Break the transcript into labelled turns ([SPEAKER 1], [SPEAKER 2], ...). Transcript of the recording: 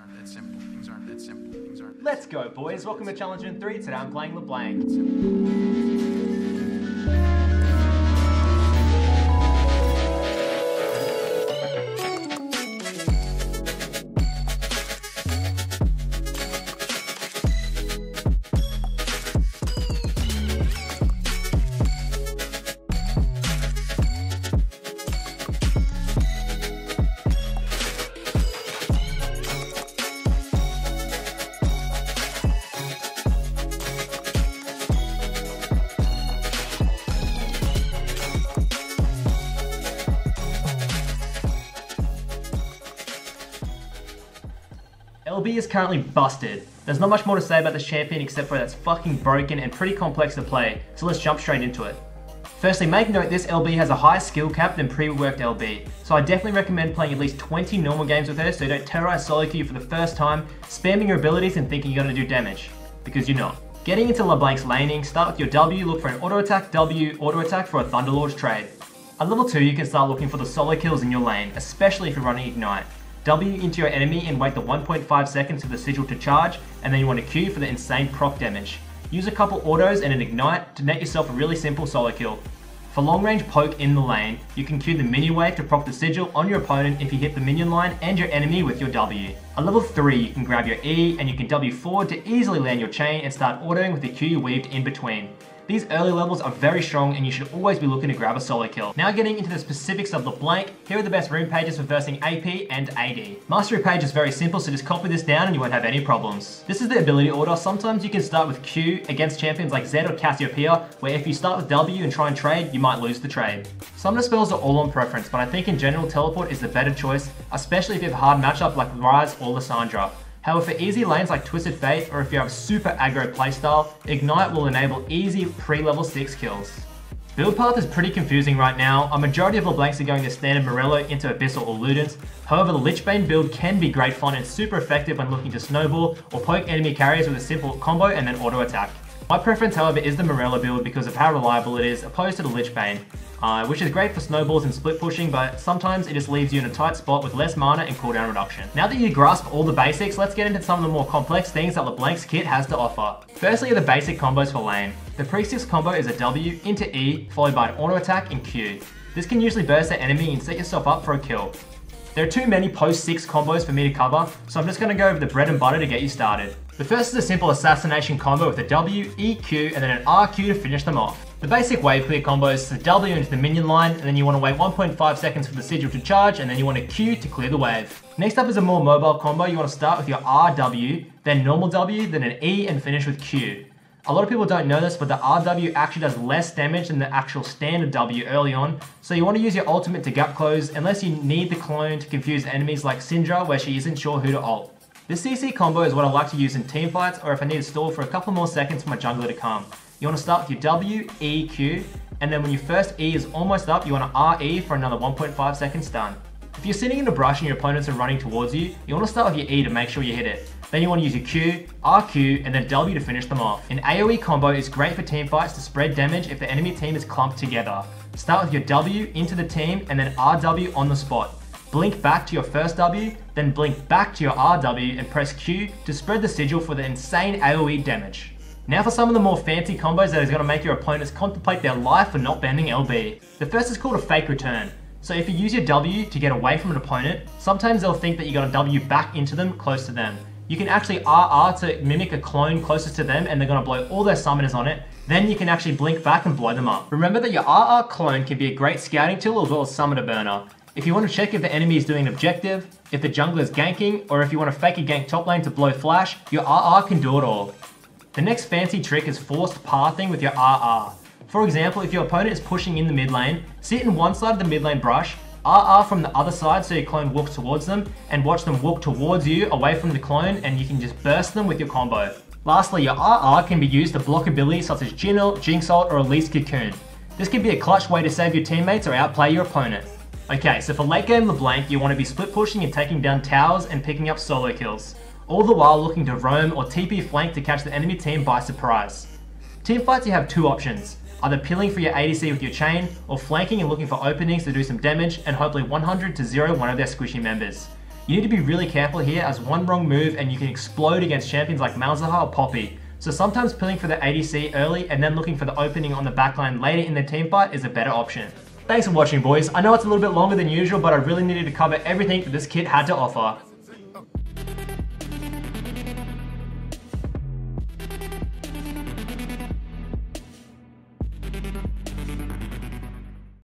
[SPEAKER 1] aren't that simple. Things aren't that simple. Things aren't that
[SPEAKER 2] Let's go, boys. Welcome to Challenge in 3. Today I'm playing LeBlanc. LB is currently busted. There's not much more to say about this champion except for that's fucking broken and pretty complex to play, so let's jump straight into it. Firstly, make note this LB has a higher skill cap than pre-worked LB, so I definitely recommend playing at least 20 normal games with her so you don't terrorize solo queue for the first time, spamming your abilities and thinking you're gonna do damage, because you're not. Getting into LeBlanc's laning, start with your W, look for an auto attack, W, auto attack for a Thunderlord's trade. At level 2 you can start looking for the solo kills in your lane, especially if you're running Ignite. W into your enemy and wait the 1.5 seconds for the sigil to charge, and then you want to Q for the insane proc damage. Use a couple autos and an Ignite to net yourself a really simple solo kill. For long range poke in the lane, you can Q the minion wave to proc the sigil on your opponent if you hit the minion line and your enemy with your W. At level 3 you can grab your E and you can W forward to easily land your chain and start autoing with the Q you weaved in between. These early levels are very strong and you should always be looking to grab a solo kill. Now getting into the specifics of LeBlanc, here are the best rune pages for versing AP and AD. Mastery page is very simple, so just copy this down and you won't have any problems. This is the ability order. Sometimes you can start with Q against champions like Zed or Cassiopeia, where if you start with W and try and trade, you might lose the trade. Some of the spells are all on preference, but I think in general teleport is the better choice, especially if you have a hard matchup like Ryze or Lissandra. However, for easy lanes like Twisted Fate, or if you have a super aggro playstyle, Ignite will enable easy pre-level 6 kills. Build path is pretty confusing right now. A majority of LeBlancs are going to standard Morello into Abyssal or Ludens. However, the Lichbane build can be great fun and super effective when looking to snowball or poke enemy carriers with a simple combo and then auto attack. My preference, however, is the Morello build because of how reliable it is opposed to the Lichbane, which is great for snowballs and split pushing, but sometimes it just leaves you in a tight spot with less mana and cooldown reduction. Now that you grasp all the basics, let's get into some of the more complex things that LeBlanc's kit has to offer. Firstly are the basic combos for lane. The pre-6 combo is a W into E, followed by an auto attack and Q. This can usually burst the enemy and set yourself up for a kill. There are too many post-6 combos for me to cover, so I'm just going to go over the bread and butter to get you started. The first is a simple assassination combo with a W, E, Q, and then an RQ to finish them off. The basic wave clear combo is the W into the minion line, and then you want to wait 1.5 seconds for the sigil to charge, and then you want to Q to clear the wave. Next up is a more mobile combo. You want to start with your RW, then normal W, then an E, and finish with Q. A lot of people don't know this, but the RW actually does less damage than the actual standard W early on, so you want to use your ultimate to gap close unless you need the clone to confuse enemies like Syndra where she isn't sure who to ult. This CC combo is what I like to use in teamfights or if I need to stall for a couple more seconds for my jungler to come. You want to start with your W, E, Q, and then when your first E is almost up, you want to RE for another 1.5 seconds stun. If you're sitting in a brush and your opponents are running towards you, you want to start with your E to make sure you hit it. Then you want to use your Q, RQ, and then W to finish them off. An AoE combo is great for teamfights to spread damage if the enemy team is clumped together. Start with your W into the team and then RW on the spot. Blink back to your first W, then blink back to your RW and press Q to spread the sigil for the insane AoE damage. Now for some of the more fancy combos that is going to make your opponents contemplate their life for not banning LB. The first is called a fake return. So if you use your W to get away from an opponent, sometimes they'll think that you got a W back into them close to them. You can actually RR to mimic a clone closest to them and they're going to blow all their summoners on it. Then you can actually blink back and blow them up. Remember that your RR clone can be a great scouting tool as well as summoner burner. If you want to check if the enemy is doing an objective, if the jungler is ganking, or if you want to fake a gank top lane to blow flash, your RR can do it all. The next fancy trick is forced pathing with your RR. For example, if your opponent is pushing in the mid lane, sit in one side of the mid lane brush, RR from the other side so your clone walks towards them, and watch them walk towards you away from the clone and you can just burst them with your combo. Lastly, your RR can be used to block abilities such as Jinx Ult or Elise Cocoon. This can be a clutch way to save your teammates or outplay your opponent. Okay, so for late game LeBlanc, you want to be split pushing and taking down towers and picking up solo kills, all the while looking to roam or TP flank to catch the enemy team by surprise. Teamfights you have two options, either peeling for your ADC with your chain, or flanking and looking for openings to do some damage and hopefully 100 to 0 one of their squishy members. You need to be really careful here, as one wrong move and you can explode against champions like Malzahar or Poppy. So sometimes pulling for the ADC early and then looking for the opening on the backline later in the teamfight is a better option. Thanks for watching, boys. I know it's a little bit longer than usual, but I really needed to cover everything that this kit had to offer.